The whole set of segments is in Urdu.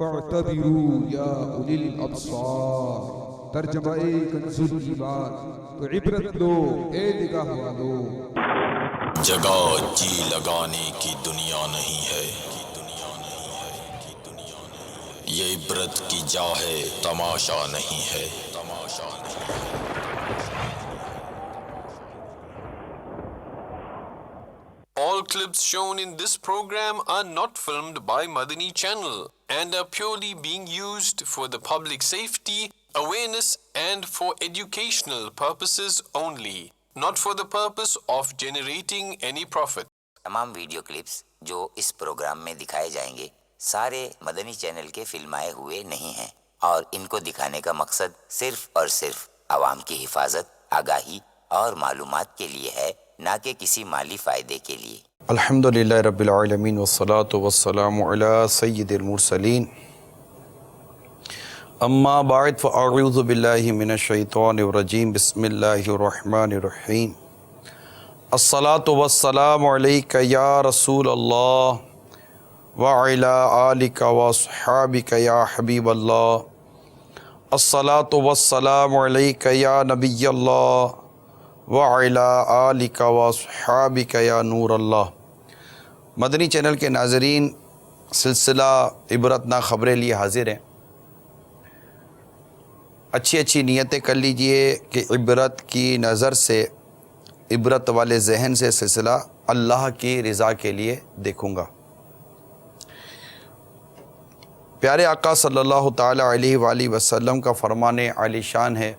فاعتبروا یا اولی الابصار. ترجمہ کنز الایمان. تو عبرت لو اے نگاہ والو. جگہ جی لگانے کی دنیا نہیں ہے، یہ عبرت کی جا ہے، تماشا نہیں ہے. All clips shown in this program are not filmed by Madani Channel and are purely being used for the public safety, awareness and for educational purposes only, not for the purpose of generating any profit. تمام ویڈیو کلپس جو اس پروگرام میں دکھائے جائیں گے سارے مدنی چینل کے فلمائے ہوئے نہیں ہیں اور ان کو دکھانے کا مقصد صرف اور صرف عوام کی حفاظت، آگاہی اور معلومات کے لیے ہے، نہ کہ کسی مالی فائدے کے لیے. الحمدللہ رب العالمین والصلاة والسلام علی سید المرسلین. اما بعد فاعوذ باللہ من الشیطان الرجیم. بسم اللہ الرحمن الرحیم. الصلاة والسلام علیک یا رسول اللہ وعلی آلک واصحابک یا حبیب اللہ. الصلاة والسلام علیک یا نبی اللہ وعلی آلک واصحابک یا نور اللہ. مدنی چینل کے ناظرین، سلسلہ عبرتناک خبریں لیے حاضر ہیں. اچھی اچھی نیتیں کر لیجئے کہ عبرت کی نظر سے، عبرت والے ذہن سے سلسلہ اللہ کی رضا کے لیے دیکھوں گا. پیارے آقا صلی اللہ تعالیٰ علیہ وآلہ وسلم کا فرمان عالی شان ہے،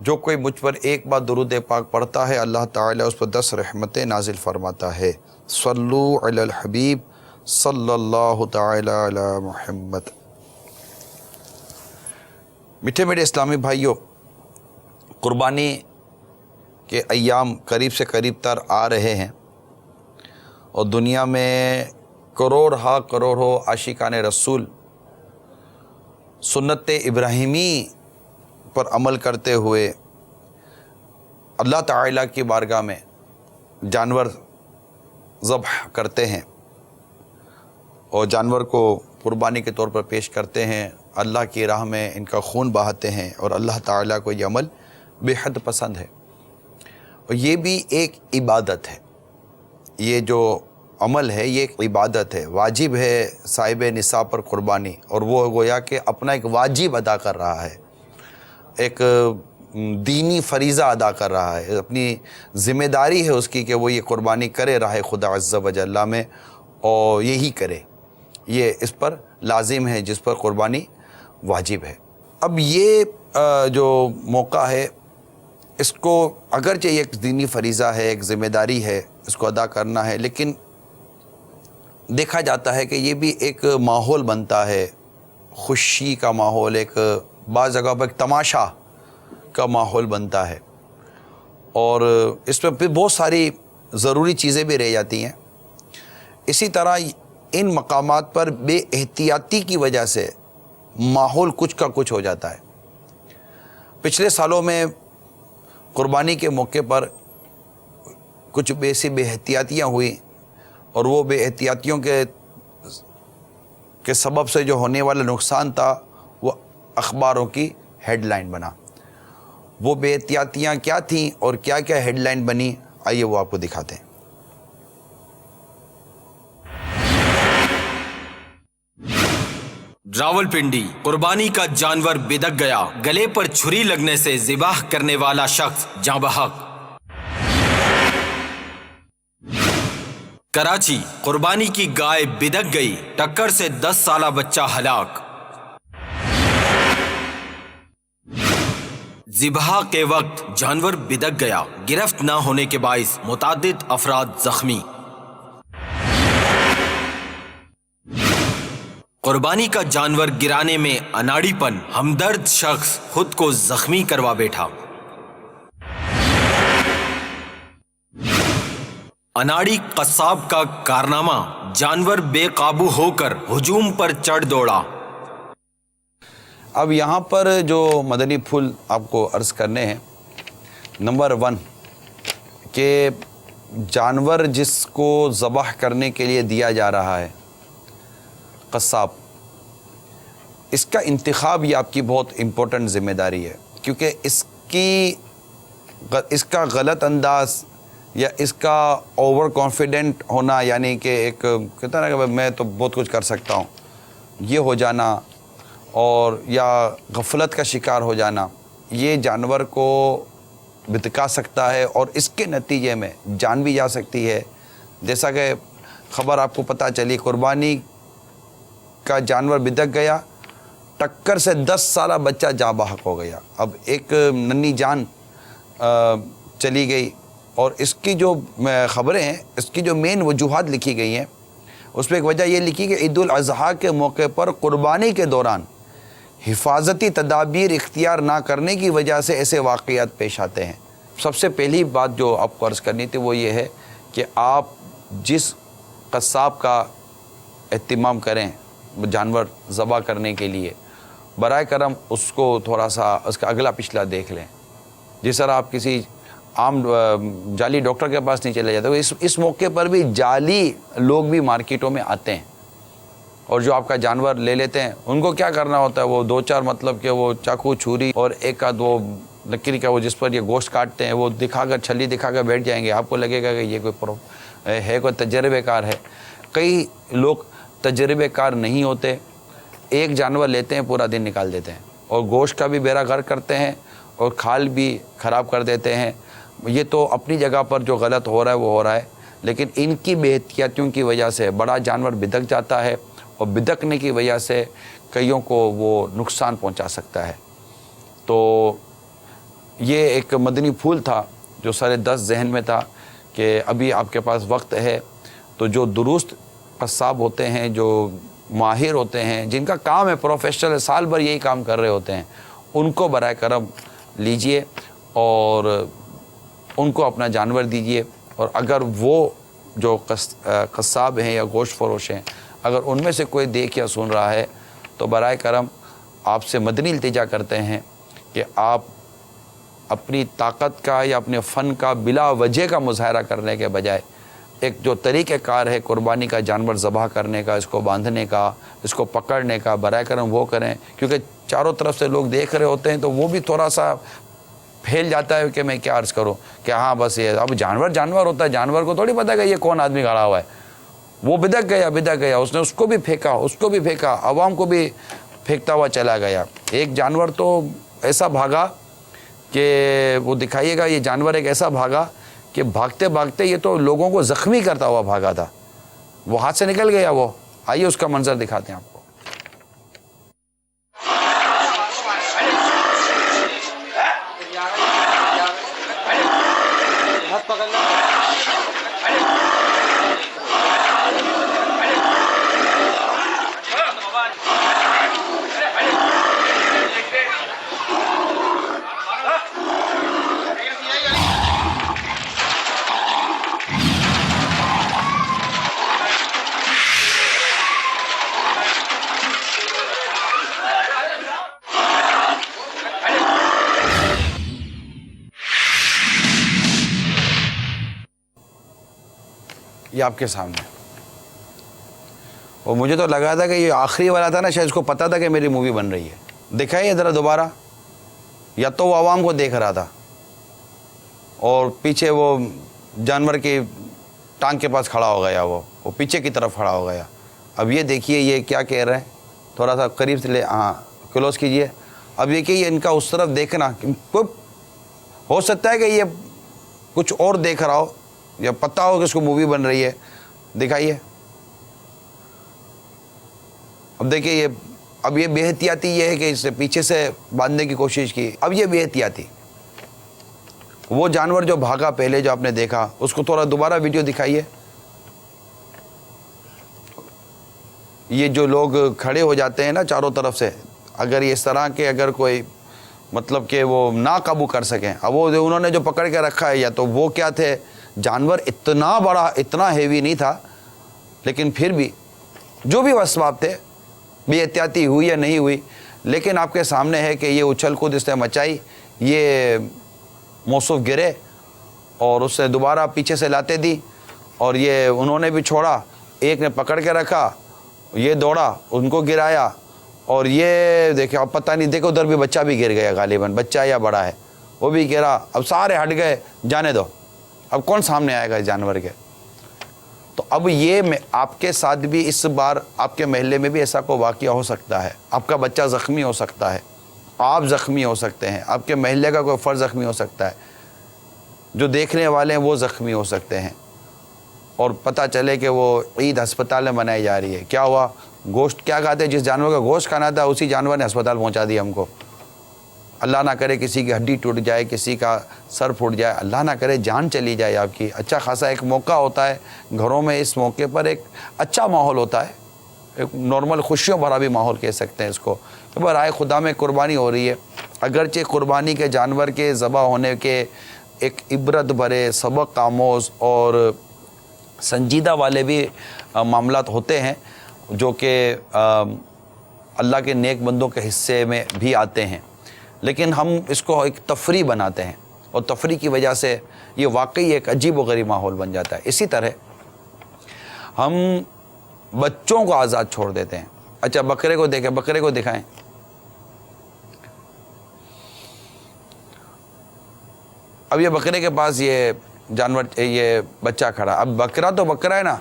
جو کوئی مجھ پر ایک بار درود پاک پڑھتا ہے اللہ تعالیٰ اس پر 10 رحمتیں نازل فرماتا ہے. صلو علی الحبیب صلی اللہ تعالیٰ علی محمد. میٹھے میٹھے اسلامی بھائیوں، قربانی کے ایام قریب سے قریب تر آ رہے ہیں اور دنیا میں کروڑوں عاشقان رسول سنت ابراہیمی پر عمل کرتے ہوئے اللہ تعالیٰ کی بارگاہ میں جانور ذبح کرتے ہیں اور جانور کو قربانی کے طور پر پیش کرتے ہیں. اللہ کی راہ میں ان کا خون بہاتے ہیں اور اللہ تعالیٰ کو یہ عمل بے حد پسند ہے اور یہ بھی ایک عبادت ہے. یہ جو عمل ہے یہ ایک عبادت ہے، واجب ہے صاحب نصاب پر قربانی، اور وہ گویا کہ اپنا ایک واجب ادا کر رہا ہے، ایک دینی فریضہ ادا کر رہا ہے. اپنی ذمہ داری ہے اس کی کہ وہ یہ قربانی کرے راہ خدا عز و جل میں، اور یہی کرے. یہ اس پر لازم ہے جس پر قربانی واجب ہے. اب یہ جو موقع ہے اس کو اگرچہ ایک دینی فریضہ ہے، ایک ذمہ داری ہے، اس کو ادا کرنا ہے، لیکن دیکھا جاتا ہے کہ یہ بھی ایک ماحول بنتا ہے، خوشی کا ماحول، ایک بعض جگہ پر ایک تماشا کا ماحول بنتا ہے، اور اس میں پھر بہت ساری ضروری چیزیں بھی رہ جاتی ہیں. اسی طرح ان مقامات پر بے احتیاطی کی وجہ سے ماحول کچھ کا کچھ ہو جاتا ہے. پچھلے سالوں میں قربانی کے موقع پر کچھ بے احتیاطیاں ہوئیں، اور وہ بے احتیاطیوں کے سبب سے جو ہونے والا نقصان تھا وہ اخباروں کی ہیڈ لائن بنا. وہ بے احتیاطیاں کیا تھیں اور کیا کیا ہیڈ لائن بنی، آئیے وہ آپ کو دکھاتے ہیں. راولپنڈی، قربانی کا جانور بدک گیا، گلے پر چھری لگنے سے ذبح کرنے والا شخص جاں بحق. کراچی، قربانی کی گائے بدک گئی، ٹکر سے 10 سالہ بچہ ہلاک. ذبح کے وقت جانور بدک گیا، گرفت نہ ہونے کے باعث متعدد افراد زخمی. قربانی کا جانور گرانے میں اناڑی پن، ہمدرد شخص خود کو زخمی کروا بیٹھا. اناڑی قصاب کا کارنامہ، جانور بے قابو ہو کر ہجوم پر چڑھ دوڑا. اب یہاں پر جو مدنی پھول آپ کو عرض کرنے ہیں، نمبر 1 کہ جانور جس کو ذبح کرنے کے لیے دیا جا رہا ہے، قصاب، اس کا انتخاب یہ آپ کی بہت امپورٹنٹ ذمہ داری ہے، کیونکہ اس کا غلط انداز یا اس کا اوور کانفیڈنٹ ہونا، یعنی کہ ایک کہتا ہے نا کہ میں تو بہت کچھ کر سکتا ہوں، یہ ہو جانا اور یا غفلت کا شکار ہو جانا، یہ جانور کو بھٹکا سکتا ہے اور اس کے نتیجے میں جان بھی جا سکتی ہے۔ جیسا کہ خبر آپ کو پتہ چلی، قربانی کا جانور بھٹک گیا، ٹکر سے 10 سالہ بچہ جاں بحق ہو گیا۔ اب ایک ننھی جان چلی گئی، اور اس کی جو خبریں ہیں، اس کی جو مین وجوہات لکھی گئی ہیں، اس میں ایک وجہ یہ لکھی کہ عید الاضحیٰ کے موقع پر قربانی کے دوران حفاظتی تدابیر اختیار نہ کرنے کی وجہ سے ایسے واقعات پیش آتے ہیں۔ سب سے پہلی بات جو آپ کو عرض کرنی تھی وہ یہ ہے کہ آپ جس قصاب کا اہتمام کریں جانور ذبح کرنے کے لیے، برائے کرم اس کو تھوڑا سا اس کا اگلا پچھلا دیکھ لیں۔ جس طرح آپ کسی عام جعلی ڈاکٹر کے پاس نہیں چلے جاتے، اس موقع پر بھی جعلی لوگ بھی مارکیٹوں میں آتے ہیں اور جو آپ کا جانور لے لیتے ہیں، ان کو کیا کرنا ہوتا ہے، وہ 2-4 مطلب کہ وہ چاقو چھری اور ایک آدھ وہ لکڑی کا وہ جس پر یہ گوشت کاٹتے ہیں، وہ دکھا کر چھلی دکھا کر بیٹھ جائیں گے۔ آپ کو لگے گا کہ یہ کوئی تجربے کار ہے۔ کئی لوگ تجربے کار نہیں ہوتے، ایک جانور لیتے ہیں پورا دن نکال دیتے ہیں اور گوشت کا بھی بیڑا غرق کرتے ہیں اور کھال بھی خراب کر دیتے ہیں۔ یہ تو اپنی جگہ پر جو غلط ہو رہا ہے وہ ہو رہا ہے، لیکن ان کی بے احتیاطیوں کی وجہ سے بڑا جانور بھٹک جاتا ہے اور بھٹکنے کی وجہ سے کئیوں کو وہ نقصان پہنچا سکتا ہے۔ تو یہ ایک مدنی پھول تھا جو سر دست ذہن میں تھا کہ ابھی آپ کے پاس وقت ہے تو جو درست قصاب ہوتے ہیں، جو ماہر ہوتے ہیں، جن کا کام ہے پروفیشنل، سال بھر یہی کام کر رہے ہوتے ہیں، ان کو برائے کرم لیجئے اور ان کو اپنا جانور دیجئے۔ اور اگر وہ جو قصاب ہیں یا گوشت فروش ہیں، اگر ان میں سے کوئی دیکھ یا سن رہا ہے تو برائے کرم آپ سے مدنی التجا کرتے ہیں کہ آپ اپنی طاقت کا یا اپنے فن کا بلا وجہ کا مظاہرہ کرنے کے بجائے ایک جو طریقہ کار ہے قربانی کا جانور ذبح کرنے کا، اس کو باندھنے کا، اس کو پکڑنے کا، برائے کرم وہ کریں، کیونکہ چاروں طرف سے لوگ دیکھ رہے ہوتے ہیں تو وہ بھی تھوڑا سا پھیل جاتا ہے کہ میں کیا عرض کروں کہ ہاں بس یہ اب جانور ہوتا ہے، جانور کو تھوڑی پتہ کہ یہ کون آدمی کھڑا ہوا ہے۔ وہ بھٹک گیا، اس نے اس کو بھی پھینکا، عوام کو بھی پھینکتا ہوا چلا گیا۔ ایک جانور تو ایسا بھاگا کہ وہ دکھائیے گا، یہ جانور ایک ایسا بھاگا کہ بھاگتے بھاگتے یہ تو لوگوں کو زخمی کرتا ہوا بھاگا تھا، وہ ہاتھ سے نکل گیا وہ۔ آئیے اس کا منظر دکھاتے ہیں آپ کو۔ یہ آپ کے سامنے، اور مجھے تو لگا تھا کہ یہ آخری والا تھا نا، شاید اس کو پتا تھا کہ میری مووی بن رہی ہے۔ دکھائیے ذرا دوبارہ، یا تو وہ عوام کو دیکھ رہا تھا اور پیچھے وہ جانور کی ٹانگ کے پاس کھڑا ہو گیا، وہ پیچھے کی طرف کھڑا ہو گیا۔ اب یہ دیکھیے یہ کیا کہہ رہے ہیں، تھوڑا سا قریب سے لے، ہاں کلوز کیجئے۔ اب یہ کہ یہ ان کا اس طرف دیکھنا، ہو سکتا ہے کہ یہ کچھ اور دیکھ رہا ہو یا پتہ ہو کہ اس کو مووی بن رہی ہے۔ دکھائیے، اب دیکھیے اب یہ بے احتیاطی یہ ہے کہ اسے پیچھے سے باندھنے کی کوشش کی۔ اب یہ بے احتیاطی، وہ جانور جو بھاگا پہلے جو آپ نے دیکھا، اس کو تھوڑا دوبارہ ویڈیو دکھائیے۔ یہ جو لوگ کھڑے ہو جاتے ہیں نا چاروں طرف سے، اگر اس طرح کے اگر کوئی مطلب کہ وہ نہ قابو کر سکیں، اب وہ انہوں نے جو پکڑ کے رکھا ہے، یا تو وہ کیا تھے، جانور اتنا بڑا اتنا ہیوی نہیں تھا، لیکن پھر بھی جو بھی اسباب تھے، بے احتیاطی ہوئی یا نہیں ہوئی، لیکن آپ کے سامنے ہے کہ یہ اچھل کود اس نے مچائی، یہ موصوف گرے اور اس نے دوبارہ پیچھے سے لاتے دی، اور یہ انہوں نے بھی چھوڑا، ایک نے پکڑ کے رکھا، یہ دوڑا ان کو گرایا، اور یہ دیکھیں اب پتہ نہیں، دیکھو ادھر بھی بچہ بھی گر گیا، غالباً بچہ یا بڑا ہے وہ بھی گرا، اب سارے ہٹ گئے، جانے دو، اب کون سامنے آئے گا اس جانور کے؟ تو اب یہ آپ کے ساتھ بھی اس بار آپ کے محلے میں بھی ایسا کوئی واقعہ ہو سکتا ہے، آپ کا بچہ زخمی ہو سکتا ہے، آپ زخمی ہو سکتے ہیں، آپ کے محلے کا کوئی فرد زخمی ہو سکتا ہے، جو دیکھنے والے ہیں وہ زخمی ہو سکتے ہیں، اور پتہ چلے کہ وہ عید ہسپتال میں منائی جا رہی ہے، کیا ہوا؟ گوشت کیا کھاتے ہیں، جس جانور کا گوشت کھانا تھا اسی جانور نے ہسپتال پہنچا دیا ہم کو۔ اللہ نہ کرے کسی کی ہڈی ٹوٹ جائے، کسی کا سر پھوٹ جائے، اللہ نہ کرے جان چلی جائے آپ کی۔ اچھا خاصا ایک موقع ہوتا ہے گھروں میں، اس موقع پر ایک اچھا ماحول ہوتا ہے، ایک نارمل خوشیوں بھرا بھی ماحول کہہ سکتے ہیں اس کو، کہ برائے خدا میں قربانی ہو رہی ہے۔ اگرچہ قربانی کے جانور کے ذبح ہونے کے ایک عبرت بھرے، سبق آموز اور سنجیدہ والے بھی معاملات ہوتے ہیں جو کہ اللہ کے نیک بندوں کے حصے میں بھی آتے ہیں، لیکن ہم اس کو ایک تفریح بناتے ہیں، اور تفریح کی وجہ سے یہ واقعی ایک عجیب و غریب ماحول بن جاتا ہے۔ اسی طرح ہم بچوں کو آزاد چھوڑ دیتے ہیں۔ اچھا بکرے کو دیکھیں، بکرے کو دکھائیں، اب یہ بکرے کے پاس یہ جانور، یہ بچہ کھڑا، اب بکرا تو بکرا ہے نا،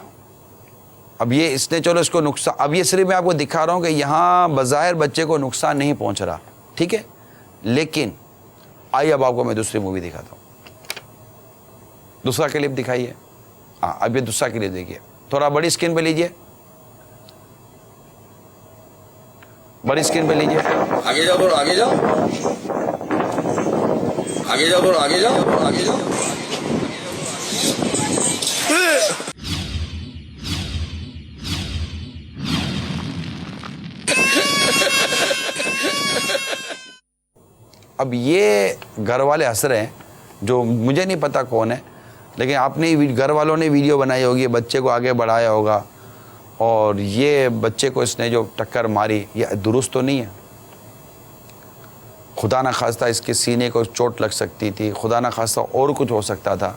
اب یہ اس نے چلو اس کو نقصان، اب یہ صرف میں آپ کو دکھا رہا ہوں کہ یہاں بظاہر بچے کو نقصان نہیں پہنچ رہا، ٹھیک ہے، لیکن آئیے اب آپ کو میں دوسری مووی دکھاتا ہوں، دوسرا کلپ دکھائیے، ہاں اب یہ دوسرا کلپ دیکھیے، تھوڑا بڑی اسکرین پہ لیجئے، بڑی اسکرین پہ لیجئے، آگے جاؤ تھوڑا، آگے جاؤ، آگے جاؤ تھوڑا، آگے جاؤ، آگے جاؤ۔ اب یہ گھر والے ہنس رہے ہیں، جو مجھے نہیں پتا کون ہے، لیکن آپ نے گھر والوں نے ویڈیو بنائی ہوگی، بچے کو آگے بڑھایا ہوگا، اور یہ بچے کو اس نے جو ٹکر ماری یہ درست تو نہیں ہے، خدا نہ خواستہ اس کے سینے کو چوٹ لگ سکتی تھی، خدا نہ خواستہ اور کچھ ہو سکتا تھا۔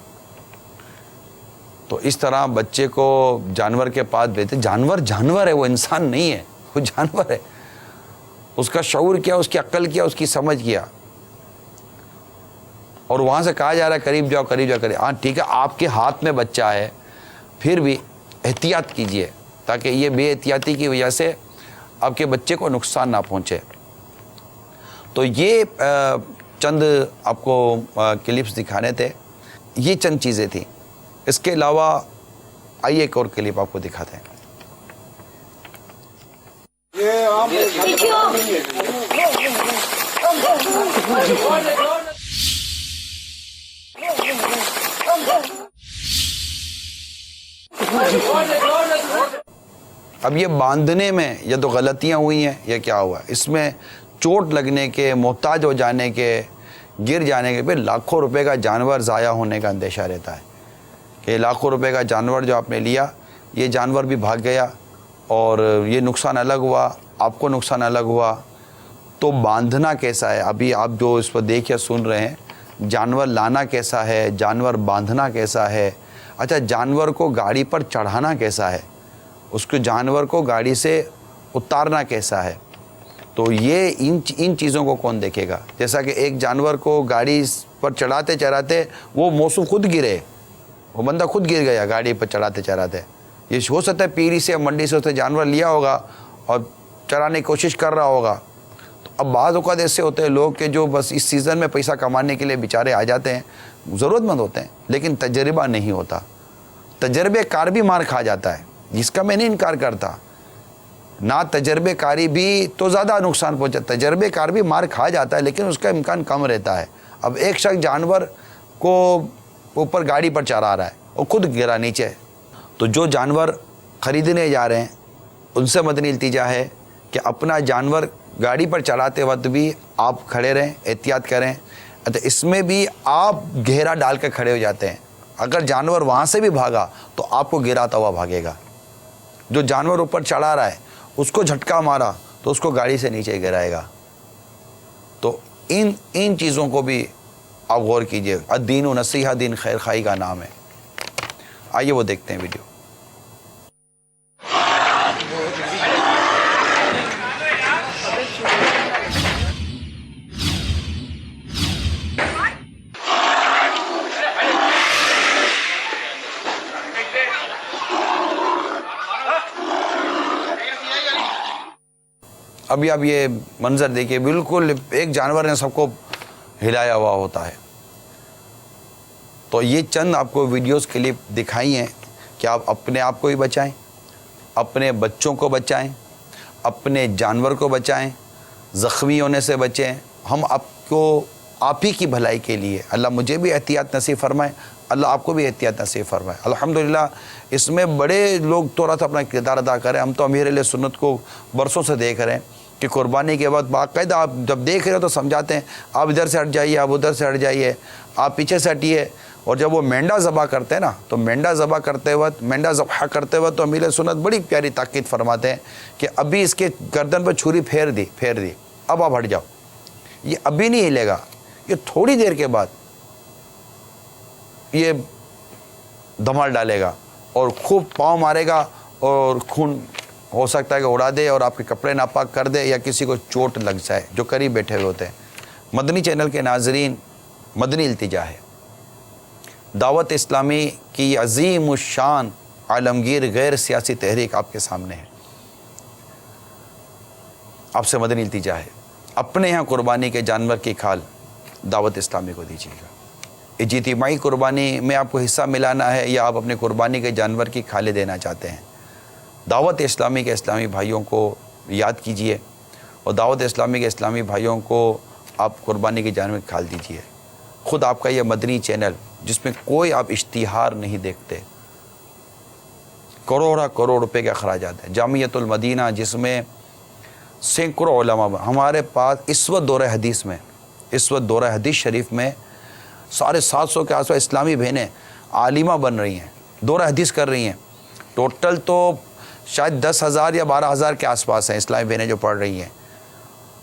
تو اس طرح بچے کو جانور کے پاس بھیجتے، جانور ہے، وہ انسان نہیں ہے، وہ جانور ہے، اس کا شعور کیا، اس کی عقل کیا، اس کی سمجھ کیا، اور وہاں سے کہا جا رہا ہے قریب جاؤ، قریب جاؤ، قریب، ہاں ٹھیک ہے، آپ کے ہاتھ میں بچہ ہے، پھر بھی احتیاط کیجئے تاکہ یہ بے احتیاطی کی وجہ سے آپ کے بچے کو نقصان نہ پہنچے۔ تو یہ چند آپ کو کلپس دکھانے تھے، یہ چند چیزیں تھیں، اس کے علاوہ آئیے ایک اور کلپ آپ کو دکھاتے ہیں۔ اب یہ باندھنے میں یا تو غلطیاں ہوئی ہیں یا کیا ہوا، اس میں چوٹ لگنے کے، محتاج ہو جانے کے، گر جانے کے، پھر لاکھوں روپے کا جانور ضائع ہونے کا اندیشہ رہتا ہے کہ لاکھوں روپے کا جانور جو آپ نے لیا، یہ جانور بھی بھاگ گیا اور یہ نقصان الگ ہوا، آپ کو نقصان الگ ہوا۔ تو باندھنا کیسا ہے، ابھی آپ جو اس پر دیکھ یا سن رہے ہیں، جانور لانا کیسا ہے، جانور باندھنا کیسا ہے، اچھا جانور کو گاڑی پر چڑھانا کیسا ہے، اس کو جانور کو گاڑی سے اتارنا کیسا ہے، تو یہ ان چیزوں کو کون دیکھے گا؟ جیسا کہ ایک جانور کو گاڑی پر چڑھاتے چڑھاتے وہ موصوف خود گرے، وہ بندہ خود گر گیا گاڑی پر چڑھاتے چڑھاتے، یہ ہو سکتا ہے پیری سے منڈی سے اس نے جانور لیا ہوگا اور چڑھانے کی کوشش کر رہا ہوگا۔ تو اب بعض اوقات ایسے ہوتے ہیں لوگ کہ جو بس اس سیزن میں پیسہ کمانے کے لیے بیچارے آ جاتے ہیں، ضرورت مند ہوتے ہیں لیکن تجربہ نہیں ہوتا، تجربے کار بھی مار کھا جاتا ہے، جس کا میں نہیں انکار کرتا، نہ تجربے کاری بھی تو زیادہ نقصان پہنچا، تجربے کار بھی مار کھا جاتا ہے لیکن اس کا امکان کم رہتا ہے۔ اب ایک شخص جانور کو اوپر گاڑی پر چڑھا رہا ہے اور خود گرا نیچے، تو جو جانور خریدنے جا رہے ہیں ان سے مدنی التجا ہے کہ اپنا جانور گاڑی پر چڑھاتے وقت بھی آپ کھڑے رہیں، احتیاط کریں، اس میں بھی آپ گھیرا ڈال کے کھڑے ہو جاتے ہیں، اگر جانور وہاں سے بھی بھاگا تو آپ کو گراتا ہوا بھاگے گا، جو جانور اوپر چڑھا رہا ہے اس کو جھٹکا مارا تو اس کو گاڑی سے نیچے گرائے گا۔ تو ان چیزوں کو بھی آپ غور کیجئے، الدین و نصیحہ، دین خیر خواہی کا نام ہے۔ آئیے وہ دیکھتے ہیں ویڈیو۔ ابھی آپ یہ منظر دیکھیے، بالکل ایک جانور نے سب کو ہلایا ہوا ہوتا ہے۔ تو یہ چند آپ کو ویڈیوز کلپ دکھائی ہیں کہ آپ اپنے آپ کو بھی بچائیں، اپنے بچوں کو بچائیں، اپنے جانور کو بچائیں، زخمی ہونے سے بچیں۔ ہم آپ ہی کی بھلائی کے لیے، اللہ مجھے بھی احتیاط نصیب فرمائے، اللہ آپ کو بھی احتیاط نصیب فرمائے۔ الحمدللہ اس میں بڑے لوگ تھوڑا سا اپنا کردار ادا کریں۔ ہم تو امیر علیہ سنت کو برسوں سے دیکھ رہے ہیں کہ قربانی کے بعد باقاعدہ آپ جب دیکھ رہے ہو تو سمجھاتے ہیں، آپ ادھر سے ہٹ جائیے، آپ ادھر سے ہٹ جائیے، آپ پیچھے سے ہٹیے۔ اور جب وہ مینڈا ذبح کرتے ہیں نا، تو مینڈا ذبح کرتے وقت تو امیر سنت بڑی پیاری تاکید فرماتے ہیں کہ ابھی اس کے گردن پہ چھری پھیر دی، اب آپ ہٹ جاؤ، یہ ابھی نہیں ہلے گا، یہ تھوڑی دیر کے بعد یہ دھمال ڈالے گا اور خوب پاؤں مارے گا، اور خون ہو سکتا ہے کہ اڑا دے اور آپ کے کپڑے ناپاک کر دے یا کسی کو چوٹ لگ جائے جو قریب بیٹھے ہوئے ہوتے ہیں۔ مدنی چینل کے ناظرین، مدنی التجا ہے، دعوت اسلامی کی عظیم الشان عالمگیر غیر سیاسی تحریک آپ کے سامنے ہے۔ آپ سے مدنی التجا ہے، اپنے یہاں قربانی کے جانور کی کھال دعوت اسلامی کو دیجیے گا۔ اجتماعی قربانی میں آپ کو حصہ ملانا ہے یا آپ اپنے قربانی کے جانور کی کھالیں دینا چاہتے ہیں، دعوت اسلامی کے اسلامی بھائیوں کو یاد کیجئے اور دعوت اسلامی کے اسلامی بھائیوں کو آپ قربانی کے جانور کی کھال دیجئے۔ خود آپ کا یہ مدنی چینل جس میں کوئی آپ اشتہار نہیں دیکھتے، کروڑ روپے کے اخراجات ہیں، جامعۃ المدینہ جس میں سینکڑوں علماء، ہمارے پاس اس وقت دورہ حدیث شریف میں 750 کے آس پاس اسلامی بہنیں عالمہ بن رہی ہیں، دورہ حدیث کر رہی ہیں۔ ٹوٹل تو شاید 10,000 یا 12,000 کے آس پاس ہیں اسلامی بہنیں جو پڑھ رہی ہیں،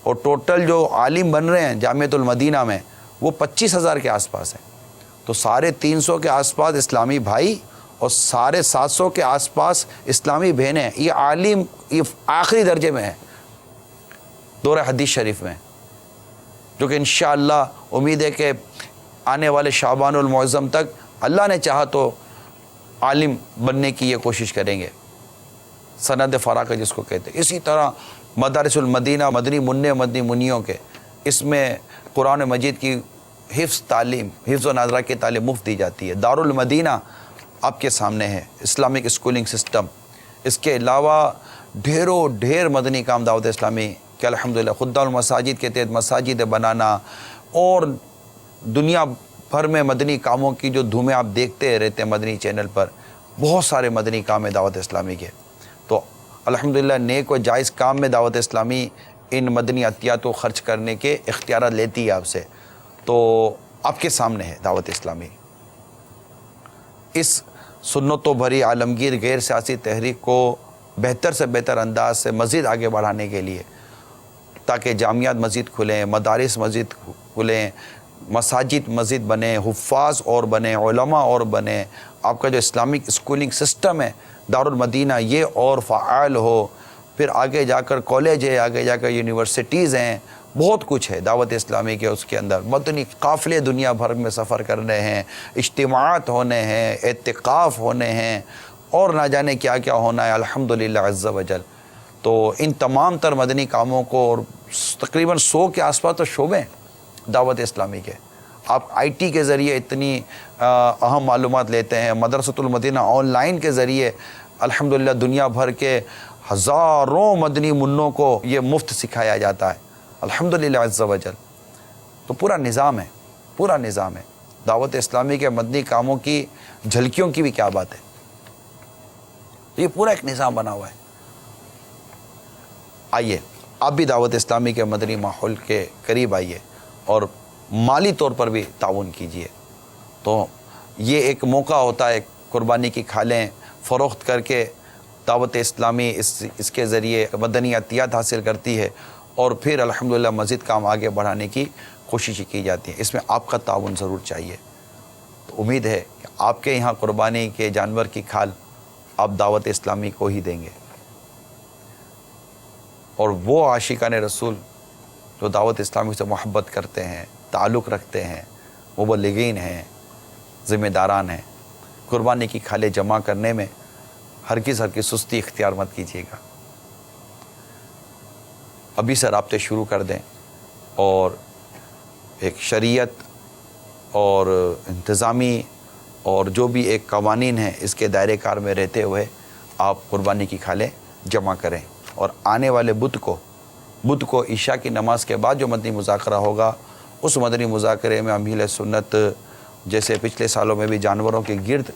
اور ٹوٹل جو عالم بن رہے ہیں جامعۃ المدینہ میں وہ 25,000 کے آس پاس ہیں۔ تو 350 کے آس پاس اسلامی بھائی اور 750 کے آس پاس اسلامی بہنیں، یہ عالم یہ آخری درجے میں ہیں دورہ حدیث شریف میں، جو کہ انشاءاللہ امید ہے کہ آنے والے شعبان المعظم تک اللہ نے چاہا تو عالم بننے کی یہ کوشش کریں گے، سند فراغت جس کو کہتے ہیں۔ اسی طرح مدارس المدینہ، مدنی منع مدنی منیوں کے، اس میں قرآن مجید کی حفظ و ناظرہ کی تعلیم مفت دی جاتی ہے۔ دارالمدینہ آپ کے سامنے ہے، اسلامک اسکولنگ سسٹم۔ اس کے علاوہ ڈھیر مدنی کام دعوت اسلامی کہ الحمدللہ خدام المساجد کے تحت مساجد بنانا، اور دنیا بھر میں مدنی کاموں کی جو دھومیں آپ دیکھتے رہتے ہیں مدنی چینل پر، بہت سارے مدنی کام ہیں دعوت اسلامی کے۔ تو الحمدللہ نیک و جائز کام میں دعوت اسلامی ان مدنی عطیات کو خرچ کرنے کے اختیارات لیتی ہے آپ سے، تو آپ کے سامنے ہے دعوت اسلامی۔ اس سنتوں بھری عالمگیر غیر سیاسی تحریک کو بہتر سے بہتر انداز سے مزید آگے بڑھانے کے لیے، تاکہ جامعات مزید کھلیں، مدارس مزید کھلیں، مساجد مزید بنیں، حفاظ اور بنیں، علماء اور بنیں، آپ کا جو اسلامک اسکولنگ سسٹم ہے دارالمدینہ یہ اور فعال ہو، پھر آگے جا کر کالج ہے، آگے جا کر یونیورسٹیز ہیں، بہت کچھ ہے دعوت اسلامی کے اس کے اندر۔ مدنی قافلے دنیا بھر میں سفر کرنے ہیں، اجتماعات ہونے ہیں، اعتکاف ہونے ہیں، اور نہ جانے کیا کیا ہونا ہے الحمدللہ عز و جل۔ تو ان تمام تر مدنی کاموں کو، اور تقریباً 100 کے آس پاس تو شعبے دعوت اسلامی کے، آپ آئی ٹی کے ذریعے اتنی اہم معلومات لیتے ہیں، مدرسۃ المدینہ آن لائن کے ذریعے الحمدللہ دنیا بھر کے ہزاروں مدنی منوں کو یہ مفت سکھایا جاتا ہے الحمدللہ عز و جل۔ تو پورا نظام ہے دعوت اسلامی کے مدنی کاموں کی جھلکیوں کی بھی کیا بات ہے، یہ پورا ایک نظام بنا ہوا ہے۔ آئیے آپ بھی دعوت اسلامی کے مدنی ماحول کے قریب آئیے اور مالی طور پر بھی تعاون کیجیے۔ تو یہ ایک موقع ہوتا ہے، قربانی کی کھالیں فروخت کر کے دعوت اسلامی اس کے ذریعے مدنی عطیات حاصل کرتی ہے، اور پھر الحمدللہ مزید کام آگے بڑھانے کی کوشش کی جاتی ہے۔ اس میں آپ کا تعاون ضرور چاہیے۔ تو امید ہے کہ آپ کے یہاں قربانی کے جانور کی کھال آپ دعوت اسلامی کو ہی دیں گے، اور وہ عاشقان رسول جو دعوت اسلامی سے محبت کرتے ہیں، تعلق رکھتے ہیں، مبلغین ہیں، ذمہ داران ہیں، قربانی کی کھالیں جمع کرنے میں ہرگز سستی اختیار مت کیجیے گا۔ ابھی سے رابطے شروع کر دیں اور ایک شریعت اور انتظامی اور جو بھی ایک قوانین ہیں اس کے دائرے کار میں رہتے ہوئے آپ قربانی کی کھالیں جمع کریں. اور آنے والے بدھ کو عشاء کی نماز کے بعد جو مدنی مذاکرہ ہوگا اس مدنی مذاکرے میں اہل سنت جیسے پچھلے سالوں میں بھی جانوروں کے گرد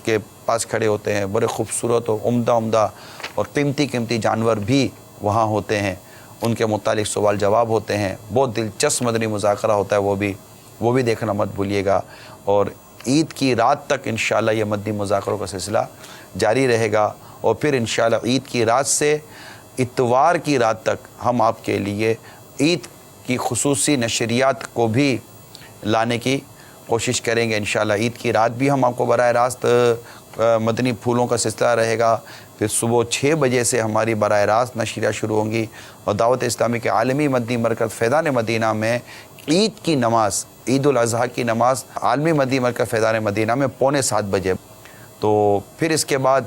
کے پاس کھڑے ہوتے ہیں, بڑے خوبصورت و عمدہ اور قیمتی جانور بھی وہاں ہوتے ہیں, ان کے متعلق سوال جواب ہوتے ہیں. بہت دلچسپ مدنی مذاکرہ ہوتا ہے, وہ بھی دیکھنا مت بھولیے گا. اور عید کی رات تک انشاءاللہ یہ مدنی مذاکروں کا سلسلہ جاری رہے گا, اور پھر انشاءاللہ عید کی رات سے اتوار کی رات تک ہم آپ کے لیے عید کی خصوصی نشریات کو بھی لانے کی کوشش کریں گے. انشاءاللہ عید کی رات بھی ہم آپ کو براہ راست مدنی پھولوں کا سلسلہ رہے گا. پھر صبح 6 بجے سے ہماری براہ راست نشریات شروع ہوں گی, اور دعوت اسلامی کے عالمی مدنی مرکز فیضان مدینہ میں عید کی نماز, عید الاضحیٰ کی نماز عالمی مدنی مرکز فیضان مدینہ میں 6:45 بجے. تو پھر اس کے بعد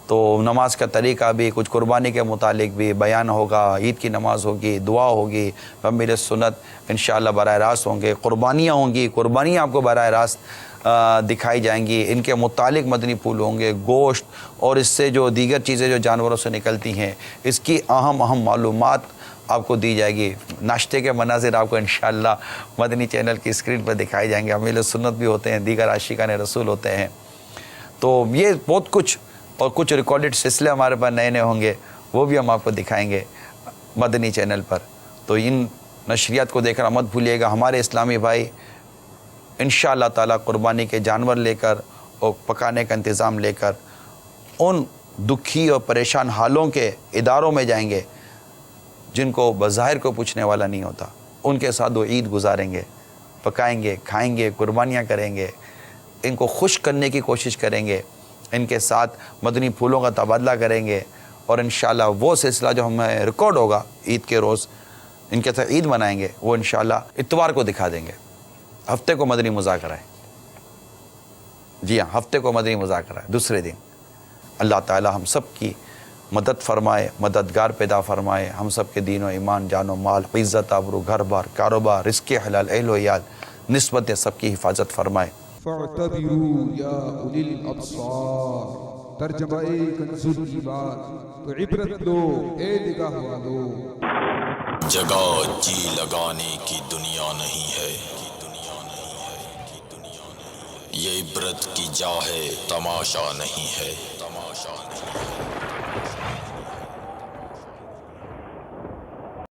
تو نماز کا طریقہ بھی, کچھ قربانی کے متعلق بھی بیان ہوگا, عید کی نماز ہوگی, دعا ہوگی, اہل سنت انشاءاللہ براہ راست ہوں گے, قربانیاں ہوں گی, قربانیاں آپ کو براہ راست دکھائی جائیں گی, ان کے متعلق مدنی پھول ہوں گے, گوشت اور اس سے جو دیگر چیزیں جو جانوروں سے نکلتی ہیں اس کی اہم معلومات آپ کو دی جائے گی. ناشتے کے مناظر آپ کو انشاءاللہ مدنی چینل کی اسکرین پر دکھائی جائیں گے. اہل سنت بھی ہوتے ہیں, دیگر عاشقان رسول ہوتے ہیں. تو یہ بہت کچھ, اور کچھ ریکارڈڈ سلسلے ہمارے پاس نئے ہوں گے, وہ بھی ہم آپ کو دکھائیں گے مدنی چینل پر. تو ان نشریات کو دیکھنا مت بھولیے گا. ہمارے اسلامی بھائی انشاءاللہ تعالیٰ قربانی کے جانور لے کر اور پکانے کا انتظام لے کر ان دکھی اور پریشان حالوں کے اداروں میں جائیں گے جن کو بظاہر کو پوچھنے والا نہیں ہوتا. ان کے ساتھ وہ عید گزاریں گے, پکائیں گے, کھائیں گے, قربانیاں کریں گے, ان کو خوش کرنے کی کوشش کریں گے, ان کے ساتھ مدنی پھولوں کا تبادلہ کریں گے, اور انشاءاللہ وہ سلسلہ جو ہمیں ریکارڈ ہوگا عید کے روز ان کے ساتھ عید منائیں گے, وہ انشاءاللہ اتوار کو دکھا دیں گے. ہفتے کو مدنی مذاکرہ ہے, جی ہاں, ہفتے کو مدنی مذاکرہ ہے, دوسرے دن. اللہ تعالی ہم سب کی مدد فرمائے, مددگار پیدا فرمائے, ہم سب کے دین و ایمان, جان و مال, عزت, آبرو, گھر بار, کاروبار, رزق حلال, اہل و عیال, نسبت سب کی حفاظت فرمائے. فاعتبروا یا اولی الابصار, ترجمہ کنز الایمان, تو عبرت لو اے نگاہ والو. جگہ جی لگانے کی دنیا نہیں ہے, یہ عبرت کی جا ہے, تماشا نہیں ہے.